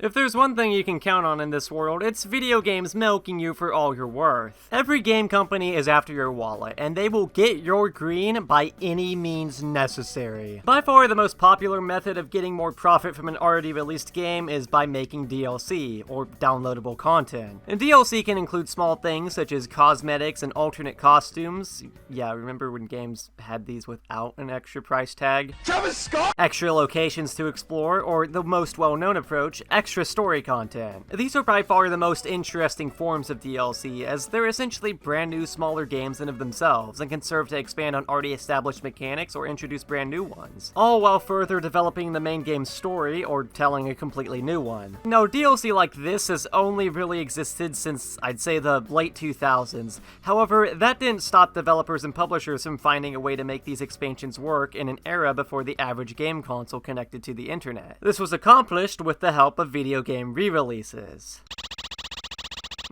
If there's one thing you can count on in this world, it's video games milking you for all you're worth. Every game company is after your wallet, and they will get your green by any means necessary. By far, the most popular method of getting more profit from an already released game is by making DLC, or downloadable content. And DLC can include small things such as cosmetics and alternate costumes. Yeah, remember when games had these without an extra price tag? Travis Scott! Extra locations to explore, or the most well-known approach, extra story content. These are by far the most interesting forms of DLC, as they're essentially brand new smaller games in of themselves, and can serve to expand on already established mechanics or introduce brand new ones, all while further developing the main game's story or telling a completely new one. Now, DLC like this has only really existed since, I'd say, the late 2000s. However, that didn't stop developers and publishers from finding a way to make these expansions work in an era before the average game console connected to the internet. This was accomplished with the help of video game re-releases.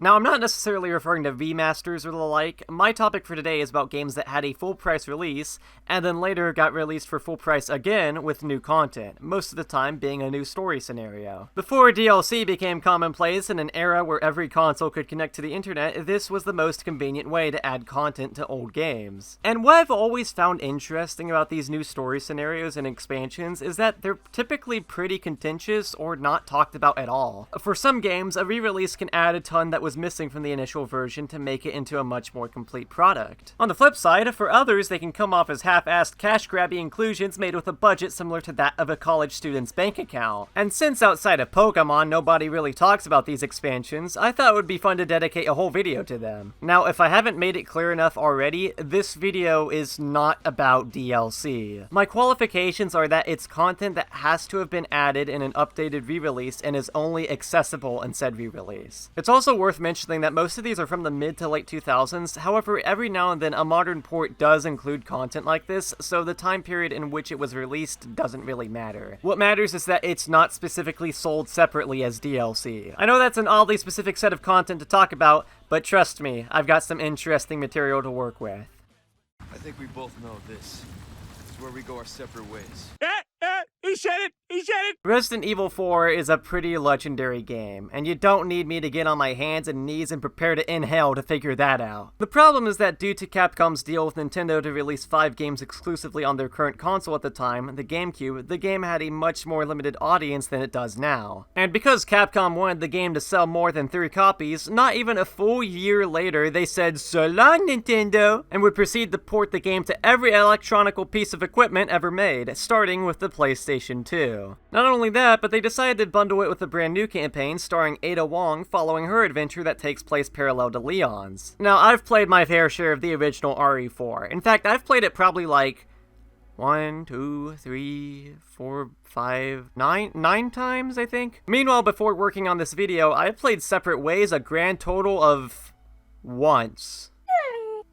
Now, I'm not necessarily referring to remasters or the like. My topic for today is about games that had a full price release, and then later got released for full price again with new content, most of the time being a new story scenario. Before DLC became commonplace in an era where every console could connect to the internet, this was the most convenient way to add content to old games. And what I've always found interesting about these new story scenarios and expansions is that they're typically pretty contentious or not talked about at all. For some games, a re-release can add a ton that was missing from the initial version to make it into a much more complete product. On the flip side, for others, they can come off as half-assed cash-grabby inclusions made with a budget similar to that of a college student's bank account. And since outside of Pokemon nobody really talks about these expansions, I thought it would be fun to dedicate a whole video to them. Now, if I haven't made it clear enough already, this video is not about DLC. My qualifications are that it's content that has to have been added in an updated re-release and is only accessible in said re-release. It's also worth mentioning that most of these are from the mid to late 2000s, however, every now and then a modern port does include content like this, so the time period in which it was released doesn't really matter. What matters is that it's not specifically sold separately as DLC. I know that's an oddly specific set of content to talk about, but trust me, I've got some interesting material to work with. I think we both know this. It's where we go our separate ways. He said it! He said it! Resident Evil 4 is a pretty legendary game, and you don't need me to get on my hands and knees and prepare to inhale to figure that out. The problem is that due to Capcom's deal with Nintendo to release 5 games exclusively on their current console at the time, the GameCube, the game had a much more limited audience than it does now. And because Capcom wanted the game to sell more than 3 copies, not even a full year later they said, "So long, Nintendo!" and would proceed to port the game to every electronic piece of equipment ever made, starting with the PlayStation 2. Not only that, but they decided to bundle it with a brand new campaign starring Ada Wong following her adventure that takes place parallel to Leon's. Now, I've played my fair share of the original RE4. In fact, I've played it probably like 1, 2, 3, 4, 5, 9 times, I think. Meanwhile, before working on this video, I've played Separate Ways a grand total of once.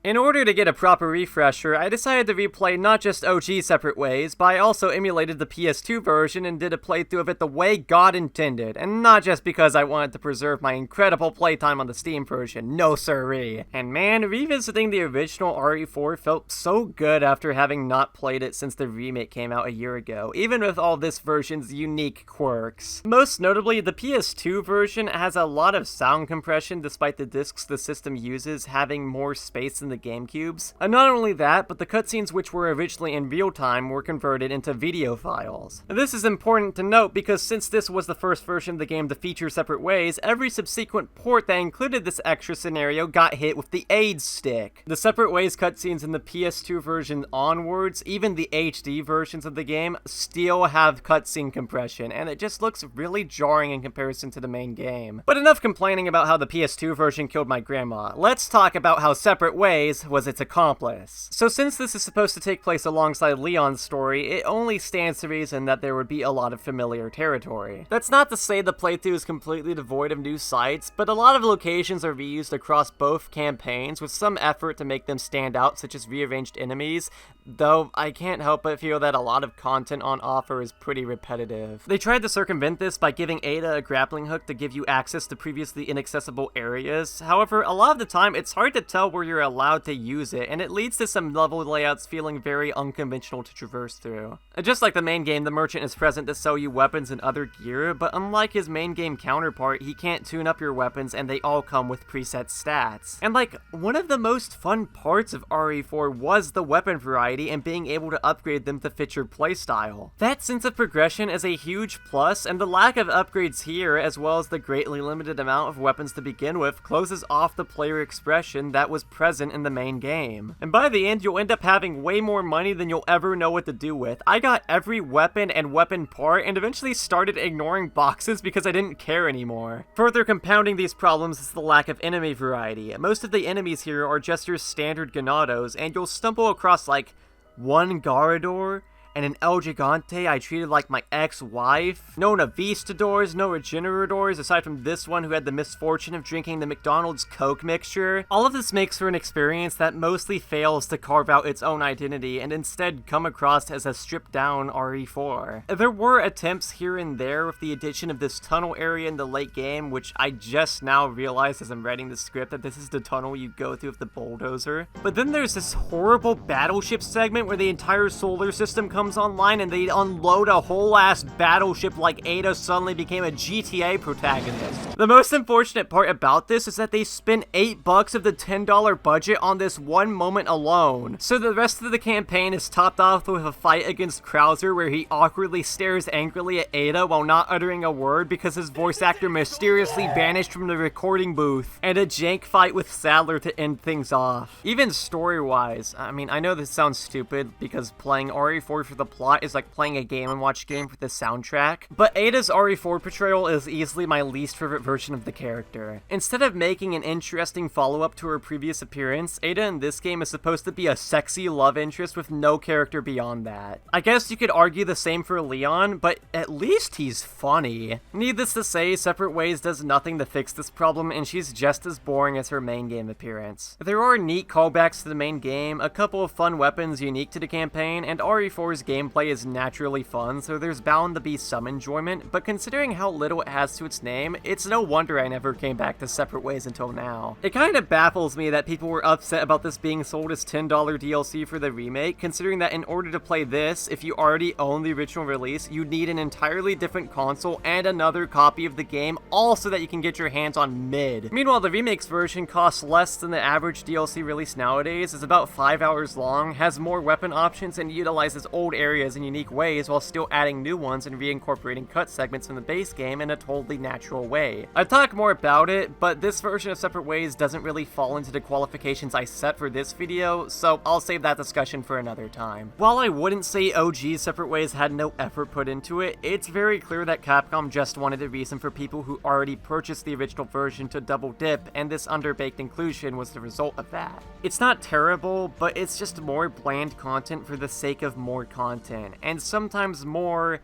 In order to get a proper refresher, I decided to replay not just OG Separate Ways, but I also emulated the PS2 version and did a playthrough of it the way God intended, and not just because I wanted to preserve my incredible playtime on the Steam version, no siree. And man, revisiting the original RE4 felt so good after having not played it since the remake came out a year ago, even with all this version's unique quirks. Most notably, the PS2 version has a lot of sound compression despite the discs the system uses having more space than the GameCubes. And not only that, but the cutscenes which were originally in real time were converted into video files. And this is important to note because since this was the first version of the game to feature Separate Ways, every subsequent port that included this extra scenario got hit with the AIDS stick. The Separate Ways cutscenes in the PS2 version onwards, even the HD versions of the game, still have cutscene compression, and it just looks really jarring in comparison to the main game. But enough complaining about how the PS2 version killed my grandma. Let's talk about how Separate Ways was its accomplice. So since this is supposed to take place alongside Leon's story, it only stands to reason that there would be a lot of familiar territory. That's not to say the playthrough is completely devoid of new sights, but a lot of locations are reused across both campaigns with some effort to make them stand out, such as rearranged enemies, though I can't help but feel that a lot of content on offer is pretty repetitive. They tried to circumvent this by giving Ada a grappling hook to give you access to previously inaccessible areas. However, a lot of the time it's hard to tell where you're allowed allowed to use it, and it leads to some level layouts feeling very unconventional to traverse through. Just like the main game, the merchant is present to sell you weapons and other gear, but unlike his main game counterpart, he can't tune up your weapons and they all come with preset stats. And like, one of the most fun parts of RE4 was the weapon variety and being able to upgrade them to fit your playstyle. That sense of progression is a huge plus, and the lack of upgrades here, as well as the greatly limited amount of weapons to begin with, closes off the player expression that was present in the main game. And by the end, you'll end up having way more money than you'll ever know what to do with. I got every weapon and weapon part, and eventually started ignoring boxes because I didn't care anymore. Further compounding these problems is the lack of enemy variety. Most of the enemies here are just your standard Ganados, and you'll stumble across like one Garador and an El Gigante I treated like my ex-wife. No Navistadors, no Regenerators, aside from this one who had the misfortune of drinking the McDonald's Coke mixture. All of this makes for an experience that mostly fails to carve out its own identity and instead come across as a stripped-down RE4. There were attempts here and there with the addition of this tunnel area in the late game, which I just now realized as I'm writing the script that this is the tunnel you go through with the bulldozer. But then there's this horrible battleship segment where the entire solar system comes online and they unload a whole ass battleship like Ada suddenly became a GTA protagonist. The most unfortunate part about this is that they spent $8 of the $10 budget on this one moment alone. So the rest of the campaign is topped off with a fight against Krauser where he awkwardly stares angrily at Ada while not uttering a word because his voice actor mysteriously vanished from the recording booth, and a jank fight with Sadler to end things off. Even story-wise, I mean, I know this sounds stupid because playing RE4 for the plot is like playing a Game & Watch game for the soundtrack, but Ada's RE4 portrayal is easily my least favorite version of the character. Instead of making an interesting follow-up to her previous appearance, Ada in this game is supposed to be a sexy love interest with no character beyond that. I guess you could argue the same for Leon, but at least he's funny. Needless to say, Separate Ways does nothing to fix this problem, and she's just as boring as her main game appearance. There are neat callbacks to the main game, a couple of fun weapons unique to the campaign, and RE4's gameplay is naturally fun, so there's bound to be some enjoyment, but considering how little it has to its name, it's no wonder I never came back to Separate Ways until now. It kind of baffles me that people were upset about this being sold as $10 DLC for the remake, considering that in order to play this, if you already own the original release, you need an entirely different console and another copy of the game, all so that you can get your hands on mid. Meanwhile, the remake's version costs less than the average DLC release nowadays, is about 5 hours long, has more weapon options, and utilizes old areas in unique ways while still adding new ones and reincorporating cut segments from the base game in a totally natural way. I'll talk more about it, but this version of Separate Ways doesn't really fall into the qualifications I set for this video, so I'll save that discussion for another time. While I wouldn't say OG Separate Ways had no effort put into it, it's very clear that Capcom just wanted a reason for people who already purchased the original version to double dip, and this underbaked inclusion was the result of that. It's not terrible, but it's just more bland content for the sake of more content, and sometimes more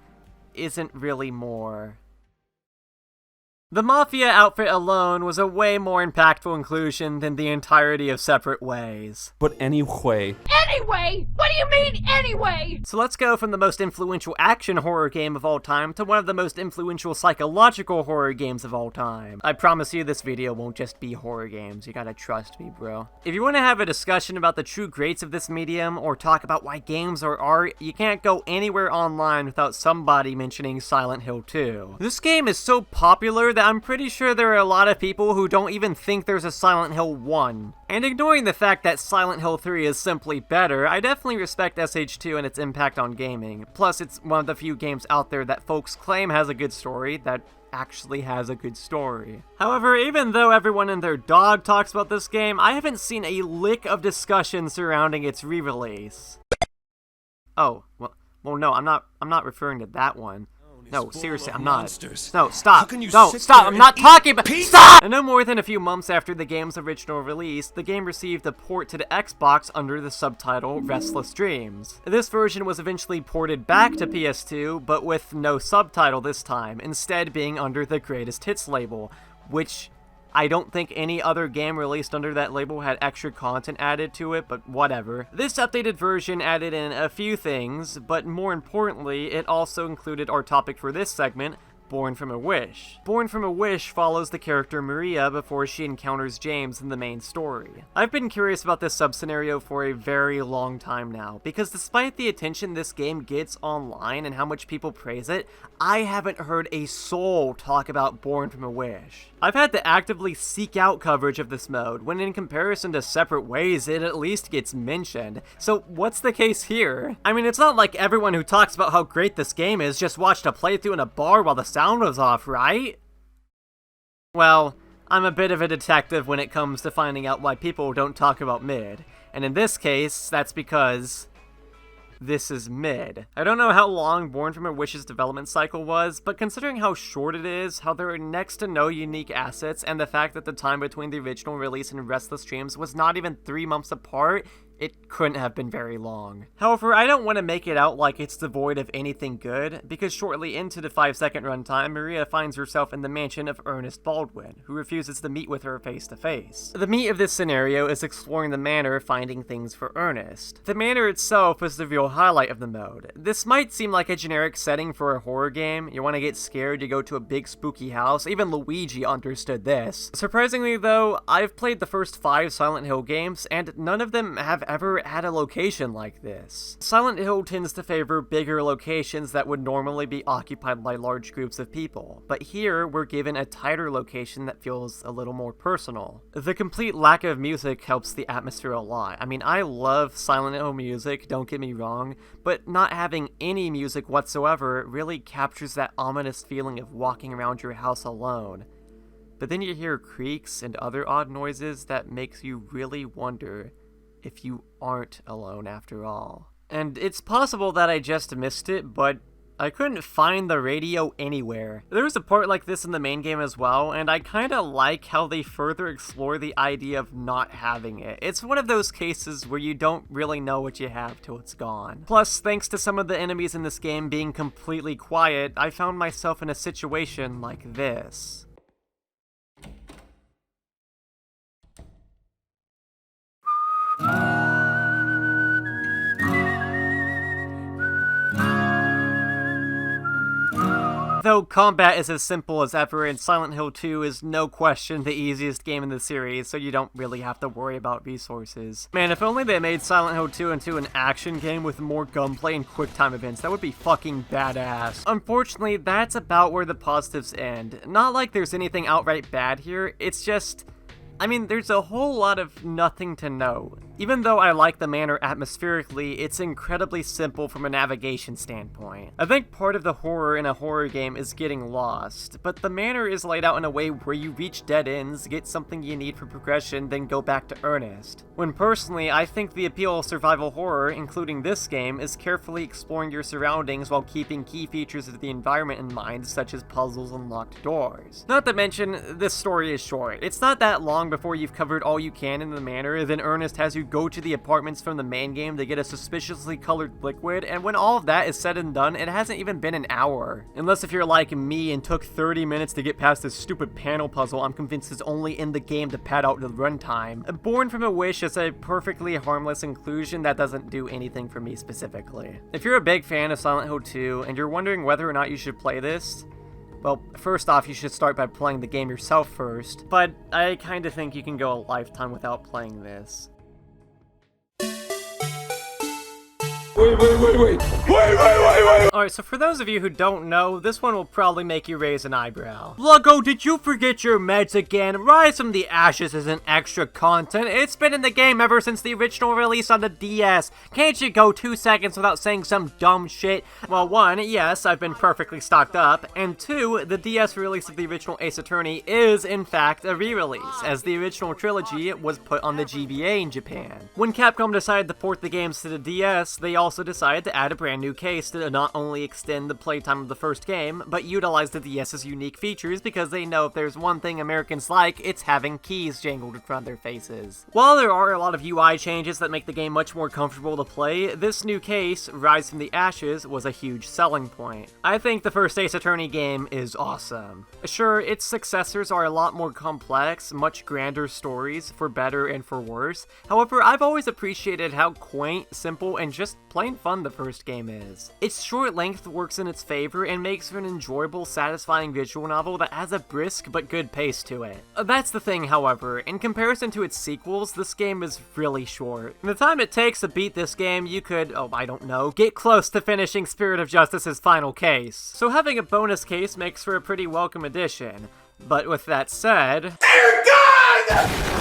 isn't really more. The Mafia outfit alone was a way more impactful inclusion than the entirety of Separate Ways. But anyway. Anyway? What do you mean, anyway? So let's go from the most influential action horror game of all time to one of the most influential psychological horror games of all time. I promise you this video won't just be horror games, you gotta trust me, bro. If you want to have a discussion about the true greats of this medium, or talk about why games are art, you can't go anywhere online without somebody mentioning Silent Hill 2. This game is so popular that I'm pretty sure there are a lot of people who don't even think there's a Silent Hill 1. And ignoring the fact that Silent Hill 3 is simply better, I definitely respect SH2 and its impact on gaming. Plus, it's one of the few games out there that folks claim has a good story that actually has a good story. However, even though everyone and their dog talks about this game, I haven't seen a lick of discussion surrounding its re-release. Oh, well no, I'm not referring to that one. No, seriously, I'm not. No, stop. No, stop. I'm not talking about. Stop! And no more than a few months after the game's original release, the game received a port to the Xbox under the subtitle Restless Dreams. This version was eventually ported back to PS2, but with no subtitle this time, instead being under the Greatest Hits label, which I don't think any other game released under that label had extra content added to it, but whatever. This updated version added in a few things, but more importantly, it also included our topic for this segment, Born from a Wish. Born from a Wish follows the character Maria before she encounters James in the main story. I've been curious about this sub-scenario for a very long time now, because despite the attention this game gets online and how much people praise it, I haven't heard a soul talk about Born from a Wish. I've had to actively seek out coverage of this mode, when in comparison to Separate Ways, it at least gets mentioned. So what's the case here? I mean, it's not like everyone who talks about how great this game is just watched a playthrough in a bar while the sound was off, right? Well, I'm a bit of a detective when it comes to finding out why people don't talk about mid, and in this case, that's because this is mid. I don't know how long Born from a Wish's development cycle was, but considering how short it is, how there are next to no unique assets, and the fact that the time between the original release and Restless Dreams was not even 3 months apart, it couldn't have been very long. However, I don't want to make it out like it's devoid of anything good, because shortly into the 5-second runtime, Maria finds herself in the mansion of Ernest Baldwin, who refuses to meet with her face to face. The meat of this scenario is exploring the manor, finding things for Ernest. The manor itself is the real highlight of the mode. This might seem like a generic setting for a horror game. You want to get scared, you go to a big spooky house. Even Luigi understood this. Surprisingly though, I've played the first 5 Silent Hill games, and none of them have ever had a location like this. Silent Hill tends to favor bigger locations that would normally be occupied by large groups of people, but here we're given a tighter location that feels a little more personal. The complete lack of music helps the atmosphere a lot. I mean, I love Silent Hill music, don't get me wrong, but not having any music whatsoever really captures that ominous feeling of walking around your house alone. But then you hear creaks and other odd noises that makes you really wonder if you aren't alone after all. And it's possible that I just missed it, but I couldn't find the radio anywhere. There was a part like this in the main game as well, and I kinda like how they further explore the idea of not having it. It's one of those cases where you don't really know what you have till it's gone. Plus, thanks to some of the enemies in this game being completely quiet, I found myself in a situation like this. Though combat is as simple as ever, and Silent Hill 2 is no question the easiest game in the series, so you don't really have to worry about resources. Man, if only they made Silent Hill 2 into an action game with more gunplay and quick time events, that would be fucking badass. Unfortunately, that's about where the positives end. Not like there's anything outright bad here, it's just, I mean, there's a whole lot of nothing to know. Even though I like the manor atmospherically, it's incredibly simple from a navigation standpoint. I think part of the horror in a horror game is getting lost, but the manor is laid out in a way where you reach dead ends, get something you need for progression, then go back to Ernest. When personally, I think the appeal of survival horror, including this game, is carefully exploring your surroundings while keeping key features of the environment in mind, such as puzzles and locked doors. Not to mention, this story is short. It's not that long before you've covered all you can in the manor, then Ernest has you go to the apartments from the main game to get a suspiciously colored liquid, and when all of that is said and done, it hasn't even been an hour. Unless if you're like me and took 30 minutes to get past this stupid panel puzzle I'm convinced is only in the game to pad out the runtime. Born from a Wish is a perfectly harmless inclusion that doesn't do anything for me specifically. If you're a big fan of Silent Hill 2 and you're wondering whether or not you should play this, well, first off, you should start by playing the game yourself first, but I kinda think you can go a lifetime without playing this. Wait. Alright, so for those of you who don't know, this one will probably make you raise an eyebrow. Luggo, did you forget your meds again? Rise from the Ashes isn't extra content. It's been in the game ever since the original release on the DS. Can't you go 2 seconds without saying some dumb shit? Well, 1, yes, I've been perfectly stocked up, and 2, the DS release of the original Ace Attorney is, in fact, a re-release, as the original trilogy was put on the GBA in Japan. When Capcom decided to port the games to the DS, they also decided to add a brand new case to not only extend the playtime of the first game, but utilize the DS's unique features because they know if there's one thing Americans like, it's having keys jangled in front of their faces. While there are a lot of UI changes that make the game much more comfortable to play, this new case, Rise from the Ashes, was a huge selling point. I think the first Ace Attorney game is awesome. Sure, its successors are a lot more complex, much grander stories, for better and for worse. However, I've always appreciated how quaint, simple, and just plain fun the first game is. Its short length works in its favor and makes for an enjoyable, satisfying visual novel that has a brisk but good pace to it. That's the thing, however, in comparison to its sequels, this game is really short. In the time it takes to beat this game, you could, I don't know, get close to finishing Spirit of Justice's final case. So having a bonus case makes for a pretty welcome addition. But with that said... Dear God!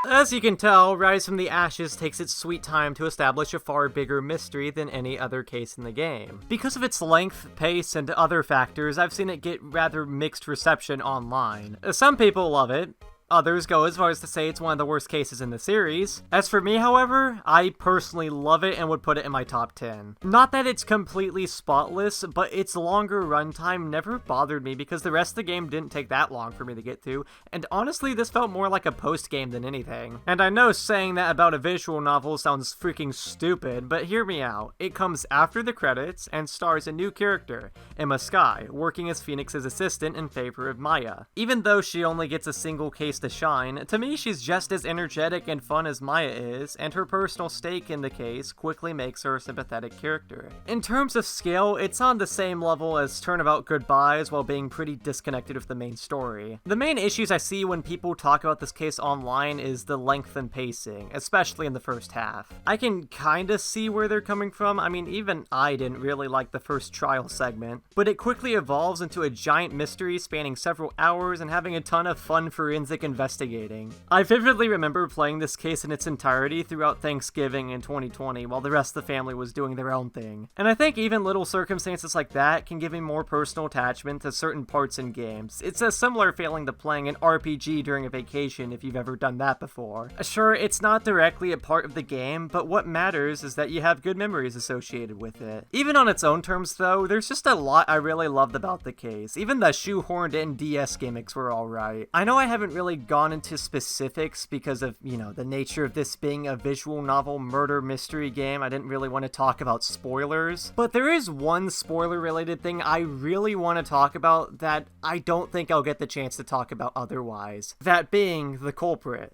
As you can tell, Rise from the Ashes takes its sweet time to establish a far bigger mystery than any other case in the game. Because of its length, pace, and other factors, I've seen it get rather mixed reception online. Some people love it. Others go as far as to say it's one of the worst cases in the series. As for me, however, I personally love it and would put it in my top 10. Not that it's completely spotless, but its longer runtime never bothered me because the rest of the game didn't take that long for me to get through, and honestly, this felt more like a post-game than anything. And I know saying that about a visual novel sounds freaking stupid, but hear me out. It comes after the credits and stars a new character, Emma Skye, working as Phoenix's assistant in favor of Maya. Even though she only gets a single case to shine, to me she's just as energetic and fun as Maya is, and her personal stake in the case quickly makes her a sympathetic character. In terms of scale, it's on the same level as Turnabout Goodbyes while being pretty disconnected with the main story. The main issues I see when people talk about this case online is the length and pacing, especially in the first half. I can kinda see where they're coming from. I mean, even I didn't really like the first trial segment, but it quickly evolves into a giant mystery spanning several hours and having a ton of fun forensic investigating. I vividly remember playing this case in its entirety throughout Thanksgiving in 2020 while the rest of the family was doing their own thing. And I think even little circumstances like that can give me more personal attachment to certain parts in games. It's a similar feeling to playing an RPG during a vacation if you've ever done that before. Sure, it's not directly a part of the game, but what matters is that you have good memories associated with it. Even on its own terms though, there's just a lot I really loved about the case. Even the shoehorned in DS gimmicks were alright. I know I haven't really gone into specifics because of, the nature of this being a visual novel murder mystery game. I didn't really want to talk about spoilers, but there is one spoiler related thing I really want to talk about that I don't think I'll get the chance to talk about otherwise. That being the culprit.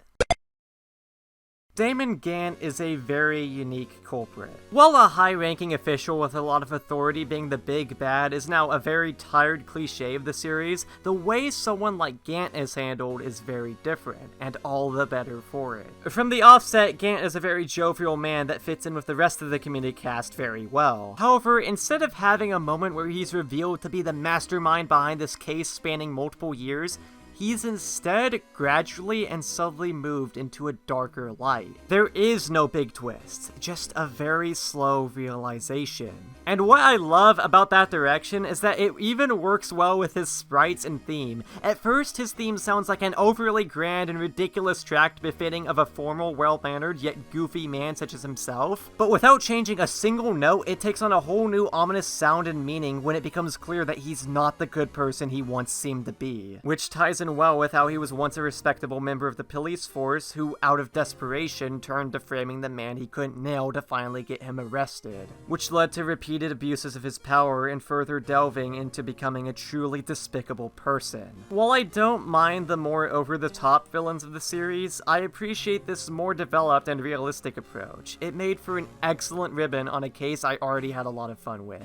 Damon Gant is a very unique culprit. While a high-ranking official with a lot of authority being the big bad is now a very tired cliche of the series, the way someone like Gant is handled is very different, and all the better for it. From the offset, Gant is a very jovial man that fits in with the rest of the community cast very well. However, instead of having a moment where he's revealed to be the mastermind behind this case spanning multiple years, he's instead gradually and subtly moved into a darker light. There is no big twist, just a very slow realization. And what I love about that direction is that it even works well with his sprites and theme. At first, his theme sounds like an overly grand and ridiculous tract befitting of a formal, well-mannered, yet goofy man such as himself. But without changing a single note, it takes on a whole new ominous sound and meaning when it becomes clear that he's not the good person he once seemed to be. Which ties in well with how he was once a respectable member of the police force who, out of desperation, turned to framing the man he couldn't nail to finally get him arrested. Which led to repeated abuses of his power and further delving into becoming a truly despicable person. While I don't mind the more over-the-top villains of the series, I appreciate this more developed and realistic approach. It made for an excellent ribbon on a case I already had a lot of fun with.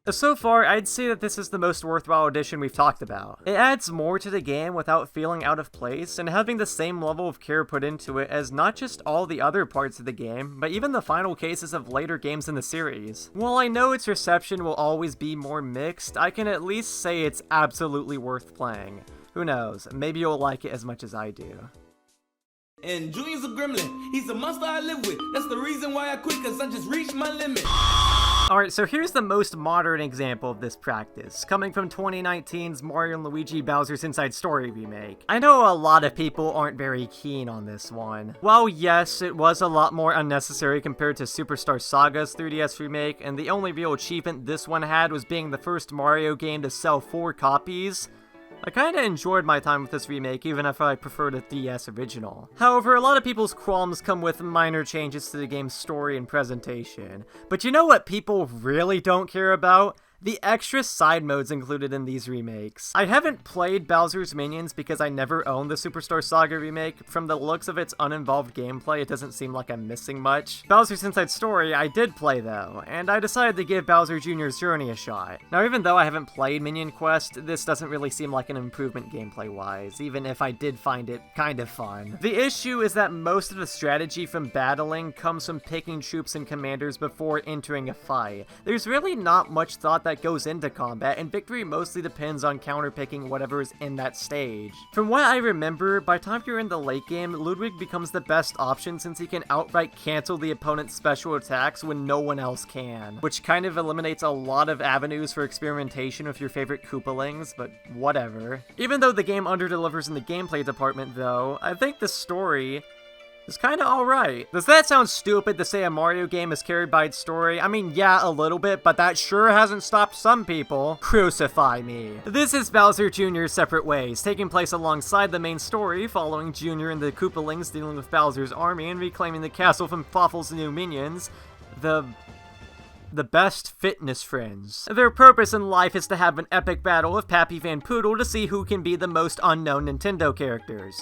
So far, I'd say that this is the most worthwhile addition we've talked about. It adds more to the game without feeling out of place, and having the same level of care put into it as not just all the other parts of the game, but even the final cases of later games in the series. While I know its reception will always be more mixed, I can at least say it's absolutely worth playing. Who knows, maybe you'll like it as much as I do. And Junior's a gremlin. He's a monster I live with. That's the reason why I quit, cause I just reached my limit. Alright, so here's the most modern example of this practice, coming from 2019's Mario & Luigi Bowser's Inside Story remake. I know a lot of people aren't very keen on this one. While yes, it was a lot more unnecessary compared to Superstar Saga's 3DS remake, and the only real achievement this one had was being the first Mario game to sell 4 copies, I kinda enjoyed my time with this remake, even if I prefer the DS original. However, a lot of people's qualms come with minor changes to the game's story and presentation. But you know what people really don't care about? the extra side modes included in these remakes. I haven't played Bowser's Minions because I never owned the Superstar Saga remake. From the looks of its uninvolved gameplay, it doesn't seem like I'm missing much. Bowser's Inside Story I did play though, and I decided to give Bowser Jr.'s Journey a shot. Now even though I haven't played Minion Quest, this doesn't really seem like an improvement gameplay-wise, even if I did find it kind of fun. The issue is that most of the strategy from battling comes from picking troops and commanders before entering a fight. There's really not much thought that goes into combat, and victory mostly depends on counterpicking whatever is in that stage. From what I remember, by the time you're in the late game, Ludwig becomes the best option since he can outright cancel the opponent's special attacks when no one else can, which kind of eliminates a lot of avenues for experimentation with your favorite Koopalings, but whatever. Even though the game underdelivers in the gameplay department though, I think the story is kinda alright. Does that sound stupid to say a Mario game is carried by its story? I mean, yeah, a little bit, but that sure hasn't stopped some people. Crucify me. This is Bowser Jr.'s Separate Ways, taking place alongside the main story, following Jr. and the Koopalings dealing with Bowser's army and reclaiming the castle from Fawful's new minions, the best fitness friends. Their purpose in life is to have an epic battle with Pappy Van Poodle to see who can be the most unknown Nintendo characters.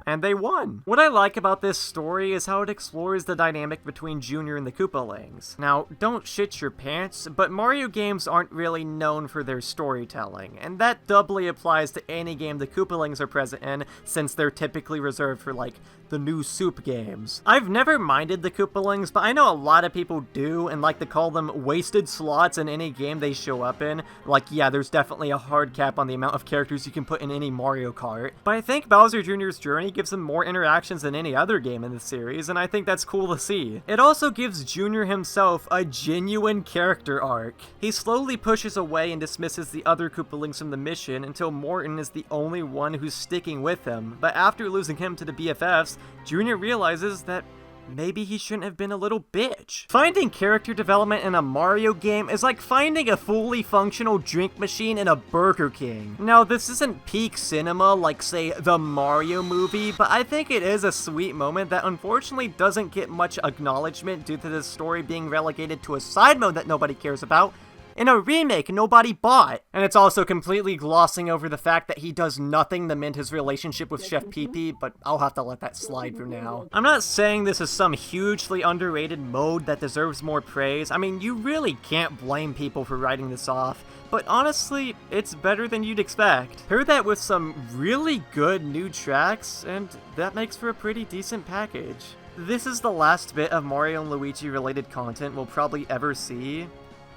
And they won. What I like about this story is how it explores the dynamic between Junior and the Koopalings. Now, don't shit your pants, but Mario games aren't really known for their storytelling, and that doubly applies to any game the Koopalings are present in, since they're typically reserved for, like, the new Soup games. I've never minded the Koopalings, but I know a lot of people do, and like to call them wasted slots in any game they show up in. Like, yeah, there's definitely a hard cap on the amount of characters you can put in any Mario Kart, but I think Bowser Jr.'s Journey gives him more interactions than any other game in the series, and I think that's cool to see. It also gives Junior himself a genuine character arc. He slowly pushes away and dismisses the other Koopalings from the mission until Morton is the only one who's sticking with him, but after losing him to the BFFs, Junior realizes that maybe he shouldn't have been a little bitch. Finding character development in a Mario game is like finding a fully functional drink machine in a Burger King. Now, this isn't peak cinema like, say, the Mario movie, but I think it is a sweet moment that unfortunately doesn't get much acknowledgement due to the story being relegated to a side mode that nobody cares about, in a remake nobody bought. And it's also completely glossing over the fact that he does nothing to mend his relationship with Chef Pee-Pee, but I'll have to let that slide for now. I'm not saying this is some hugely underrated mode that deserves more praise. I mean, you really can't blame people for writing this off, but honestly, it's better than you'd expect. Pair that with some really good new tracks, and that makes for a pretty decent package. This is the last bit of Mario and Luigi related content we'll probably ever see,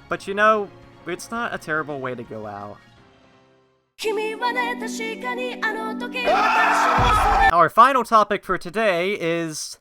but you know, it's not a terrible way to go out. Our final topic for today is,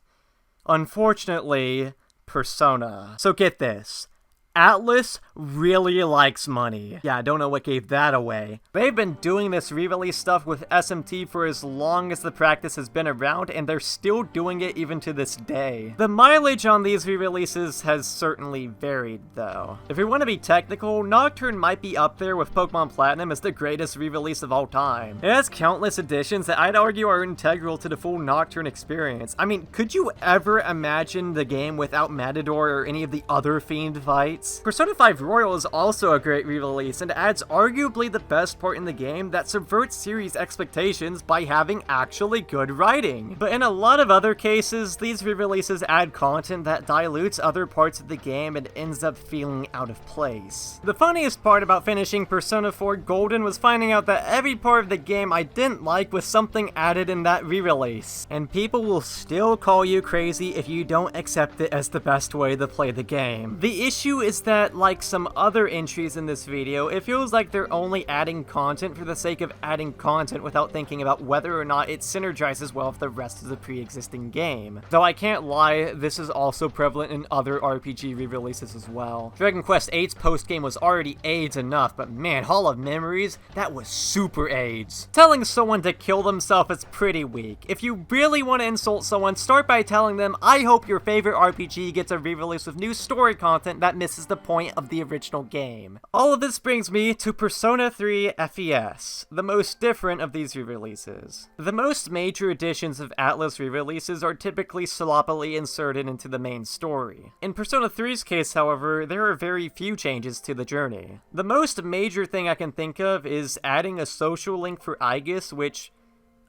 unfortunately, Persona. So get this. Atlus really likes money. Yeah, I don't know what gave that away. They've been doing this re-release stuff with SMT for as long as the practice has been around, and they're still doing it even to this day. The mileage on these re-releases has certainly varied, though. If we want to be technical, Nocturne might be up there with Pokemon Platinum as the greatest re-release of all time. It has countless additions that I'd argue are integral to the full Nocturne experience. I mean, could you ever imagine the game without Matador or any of the other Fiend fights? Persona 5 Royal is also a great re-release and adds arguably the best part in the game that subverts series expectations by having actually good writing. But in a lot of other cases, these re-releases add content that dilutes other parts of the game and ends up feeling out of place. The funniest part about finishing Persona 4 Golden was finding out that every part of the game I didn't like was something added in that re-release. And people will still call you crazy if you don't accept it as the best way to play the game. The issue is that, like some other entries in this video, it feels like they're only adding content for the sake of adding content without thinking about whether or not it synergizes well with the rest of the pre-existing game. Though I can't lie, this is also prevalent in other RPG re-releases as well. Dragon Quest VIII's post-game was already AIDS enough, but man, Hall of Memories, that was super AIDS. Telling someone to kill themselves is pretty weak. If you really want to insult someone, start by telling them, I hope your favorite RPG gets a re-release with new story content that missed this is the point of the original game. All of this brings me to Persona 3 FES, the most different of these re-releases. The most major editions of Atlus re-releases are typically sloppily inserted into the main story. In Persona 3's case, however, there are very few changes to the journey. The most major thing I can think of is adding a social link for Aegis, which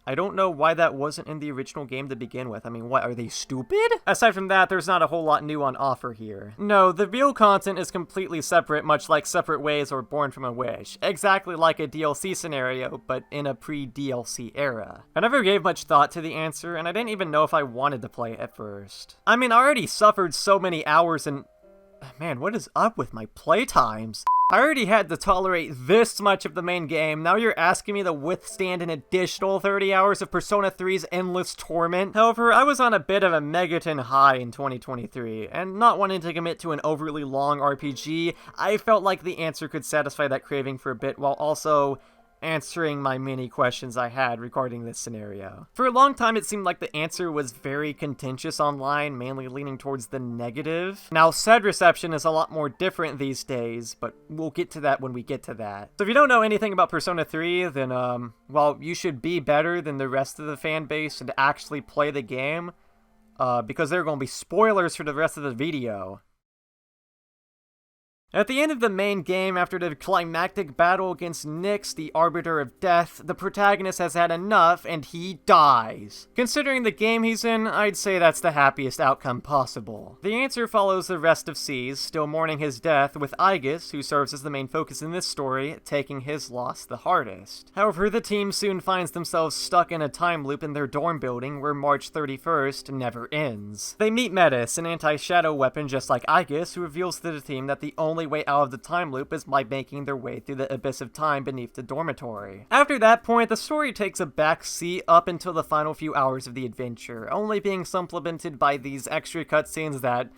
I don't know why that wasn't in the original game to begin with. I mean, what, are they stupid? Aside from that, there's not a whole lot new on offer here. No, the real content is completely separate, much like Separate Ways or Born from a Wish. Exactly like a DLC scenario, but in a pre-DLC era. I never gave much thought to the answer, and I didn't even know if I wanted to play it at first. I mean, I already suffered so many hours and... Man, what is up with my playtimes? I already had to tolerate this much of the main game, now you're asking me to withstand an additional 30 hours of Persona 3's endless torment? However, I was on a bit of a Megaton high in 2023, and not wanting to commit to an overly long RPG, I felt like the answer could satisfy that craving for a bit while also answering my many questions I had regarding this scenario. For a long time, it seemed like the answer was very contentious online, mainly leaning towards the negative. Now, said reception is a lot more different these days, but we'll get to that when we get to that. So if you don't know anything about Persona 3, then, well, you should be better than the rest of the fan base and actually play the game, because there are going to be spoilers for the rest of the video. At the end of the main game, after the climactic battle against Nyx, the Arbiter of Death, the protagonist has had enough and he dies. Considering the game he's in, I'd say that's the happiest outcome possible. The answer follows the rest of C's, still mourning his death, with Aegis, who serves as the main focus in this story, taking his loss the hardest. However, the team soon finds themselves stuck in a time loop in their dorm building where March 31st never ends. They meet Metis, an anti-shadow weapon just like Aegis, who reveals to the team that the only way out of the time loop is by making their way through the abyss of time beneath the dormitory. After that point, the story takes a back seat up until the final few hours of the adventure, only being supplemented by these extra cutscenes that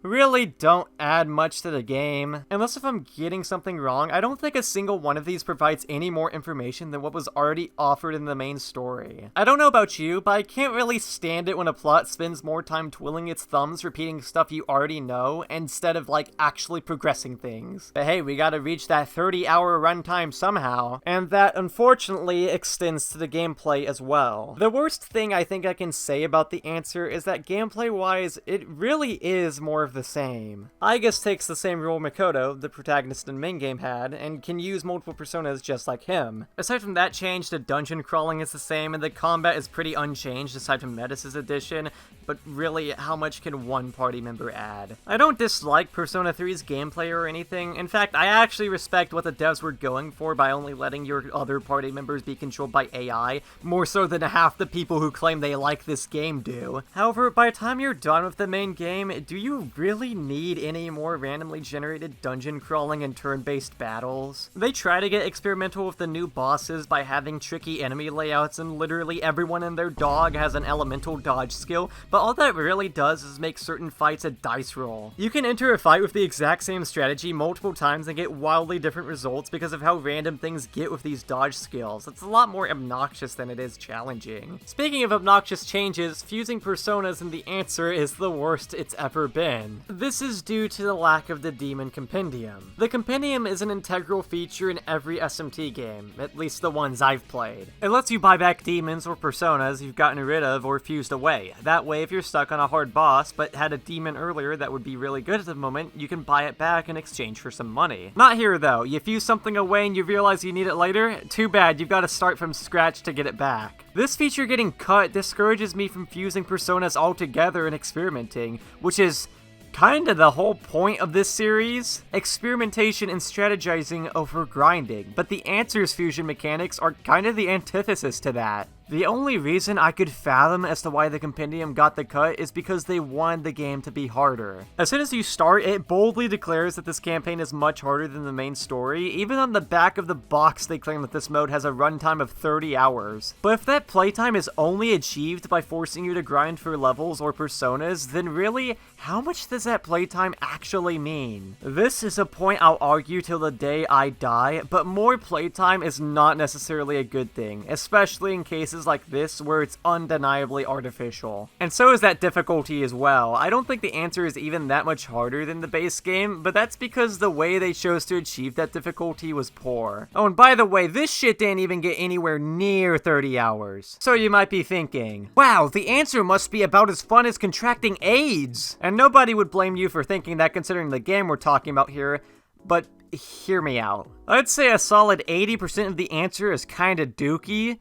really don't add much to the game. Unless if I'm getting something wrong, I don't think a single one of these provides any more information than what was already offered in the main story. I don't know about you, but I can't really stand it when a plot spends more time twiddling its thumbs repeating stuff you already know, instead of like actually progressing things. But hey, we gotta reach that 30-hour runtime somehow, and that unfortunately extends to the gameplay as well. The worst thing I think I can say about the answer is that gameplay-wise, it really is more of the same. Aegis takes the same role Makoto, the protagonist in the main game, had, and can use multiple personas just like him. Aside from that change, the dungeon crawling is the same, and the combat is pretty unchanged aside from Metis' addition, but really, how much can one party member add? I don't dislike Persona 3's gameplay or anything. In fact, I actually respect what the devs were going for by only letting your other party members be controlled by AI, more so than half the people who claim they like this game do. However, by the time you're done with the main game, do you really need any more randomly generated dungeon crawling and turn-based battles? They try to get experimental with the new bosses by having tricky enemy layouts, and literally everyone and their dog has an elemental dodge skill, but all that really does is make certain fights a dice roll. You can enter a fight with the exact same strategy multiple times and get wildly different results because of how random things get with these dodge skills. It's a lot more obnoxious than it is challenging. Speaking of obnoxious changes, fusing personas in the answer is the worst it's ever been. This is due to the lack of the Demon Compendium. The Compendium is an integral feature in every SMT game, at least the ones I've played. It lets you buy back demons or personas you've gotten rid of or fused away. That way, if you're stuck on a hard boss but had a demon earlier that would be really good at the moment, you can buy it back in exchange for some money. Not here though. You fuse something away and you realize you need it later? Too bad, you've got to start from scratch to get it back. This feature getting cut discourages me from fusing personas altogether and experimenting, which is kinda the whole point of this series. Experimentation and strategizing over grinding, but the answers fusion mechanics are kinda the antithesis to that. The only reason I could fathom as to why the Compendium got the cut is because they wanted the game to be harder. As soon as you start, it boldly declares that this campaign is much harder than the main story. Even on the back of the box, they claim that this mode has a runtime of 30 hours. But if that playtime is only achieved by forcing you to grind for levels or personas, then really, how much does that playtime actually mean? This is a point I'll argue till the day I die, but more playtime is not necessarily a good thing, especially in cases cases like this where it's undeniably artificial. And so is that difficulty as well. I don't think the answer is even that much harder than the base game, but that's because the way they chose to achieve that difficulty was poor. Oh, and by the way, this shit didn't even get anywhere near 30 hours. So you might be thinking, wow, the answer must be about as fun as contracting AIDS! And nobody would blame you for thinking that considering the game we're talking about here, but hear me out. I'd say a solid 80% of the answer is kinda dookie,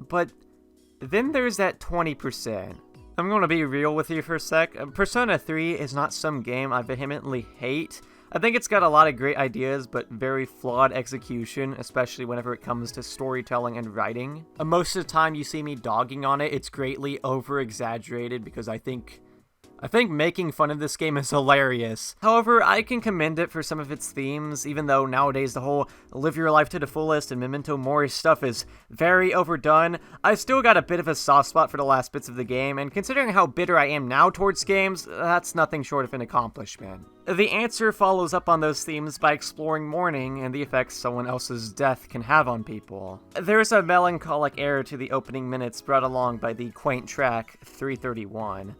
but then there's that 20%. I'm gonna be real with you for a sec. Persona 3 is not some game I vehemently hate. I think it's got a lot of great ideas, but very flawed execution, especially whenever it comes to storytelling and writing. Most of the time you see me dogging on it, it's greatly over-exaggerated because I think making fun of this game is hilarious. However, I can commend it for some of its themes, even though nowadays the whole live your life to the fullest and Memento Mori stuff is very overdone. I've still got a bit of a soft spot for the last bits of the game, and considering how bitter I am now towards games, that's nothing short of an accomplishment. The answer follows up on those themes by exploring mourning and the effects someone else's death can have on people. There's a melancholic air to the opening minutes brought along by the quaint track 331.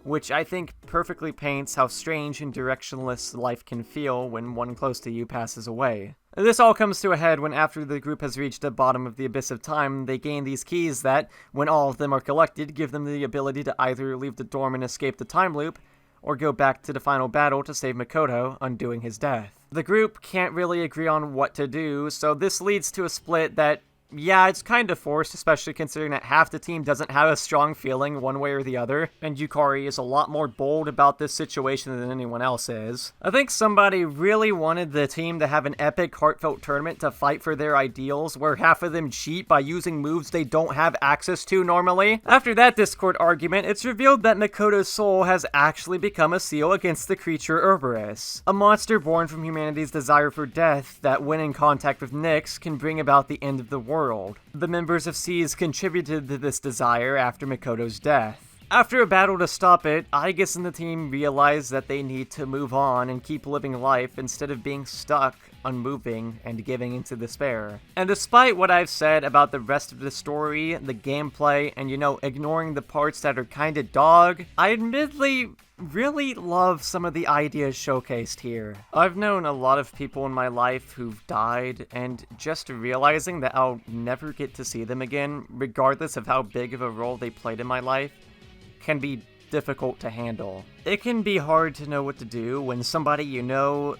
Which I think perfectly paints how strange and directionless life can feel when one close to you passes away. This all comes to a head when after the group has reached the bottom of the abyss of time, they gain these keys that, when all of them are collected, give them the ability to either leave the dorm and escape the time loop, or go back to the final battle to save Makoto, undoing his death. The group can't really agree on what to do, so this leads to a split that, yeah, it's kind of forced, especially considering that half the team doesn't have a strong feeling one way or the other, and Yukari is a lot more bold about this situation than anyone else is. I think somebody really wanted the team to have an epic, heartfelt tournament to fight for their ideals, where half of them cheat by using moves they don't have access to normally. After that Discord argument, it's revealed that Makoto's soul has actually become a seal against the creature Cerberus, a monster born from humanity's desire for death that, when in contact with Nyx, can bring about the end of the world. The members of SEAS contributed to this desire after Makoto's death. After a battle to stop it, Aigis and the team realize that they need to move on and keep living life instead of being stuck, unmoving, and giving into despair. And despite what I've said about the rest of the story, the gameplay, and ignoring the parts that are kinda dog, I admittedly really love some of the ideas showcased here. I've known a lot of people in my life who've died, and just realizing that I'll never get to see them again, regardless of how big of a role they played in my life, can be difficult to handle. It can be hard to know what to do when somebody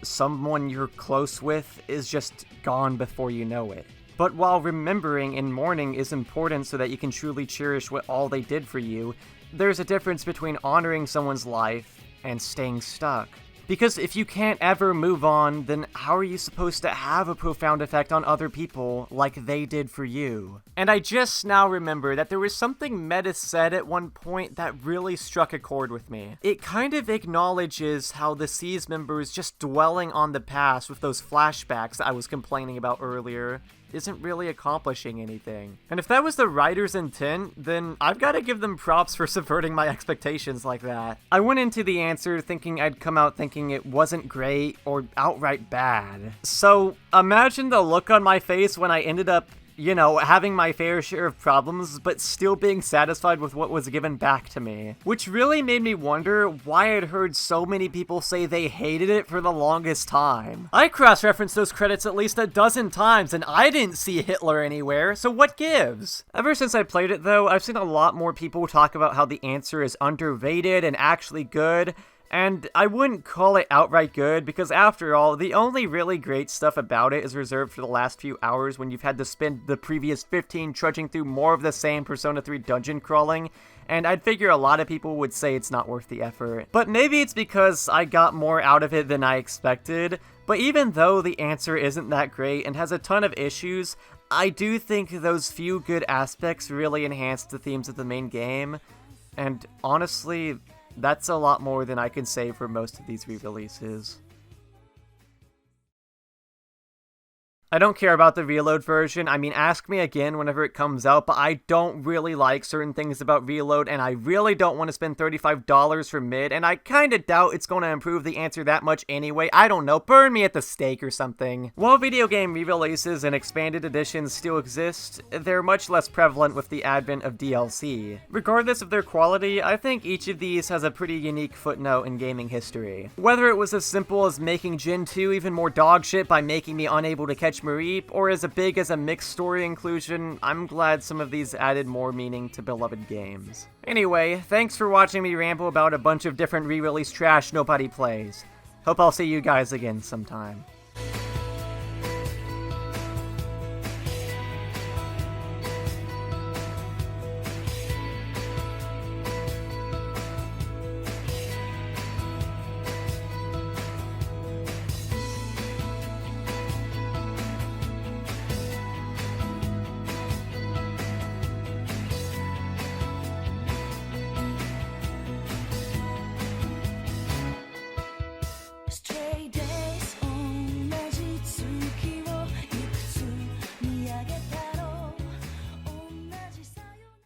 someone you're close with, is just gone before you know it. But while remembering and mourning is important so that you can truly cherish what all they did for you, there's a difference between honoring someone's life and staying stuck. Because if you can't ever move on, then how are you supposed to have a profound effect on other people like they did for you? And I just now remember that there was something Metis said at one point that really struck a chord with me. It kind of acknowledges how the SEAS members just dwelling on the past with those flashbacks that I was complaining about earlier isn't really accomplishing anything. And if that was the writer's intent, then I've got to give them props for subverting my expectations like that. I went into the answer thinking I'd come out thinking it wasn't great or outright bad. So imagine the look on my face when I ended up having my fair share of problems, but still being satisfied with what was given back to me. Which really made me wonder why I'd heard so many people say they hated it for the longest time. I cross-referenced those credits at least a dozen times, and I didn't see Hitler anywhere, so what gives? Ever since I played it though, I've seen a lot more people talk about how the answer is underrated and actually good, and I wouldn't call it outright good, because after all, the only really great stuff about it is reserved for the last few hours when you've had to spend the previous 15 trudging through more of the same Persona 3 dungeon crawling, and I'd figure a lot of people would say it's not worth the effort. But maybe it's because I got more out of it than I expected, but even though the answer isn't that great and has a ton of issues, I do think those few good aspects really enhanced the themes of the main game, and honestly, that's a lot more than I can say for most of these re-releases. I don't care about the Reload version. I mean, ask me again whenever it comes out, but I don't really like certain things about Reload, and I really don't want to spend $35 for mid, and I kinda doubt it's gonna improve the answer that much anyway. I don't know, burn me at the stake or something. While video game re-releases and expanded editions still exist, they're much less prevalent with the advent of DLC. Regardless of their quality, I think each of these has a pretty unique footnote in gaming history. Whether it was as simple as making Gen 2 even more dogshit by making me unable to catch Mareep, or as big as a mixed story inclusion, I'm glad some of these added more meaning to beloved games. Anyway, thanks for watching me ramble about a bunch of different re-release trash nobody plays. Hope I'll see you guys again sometime.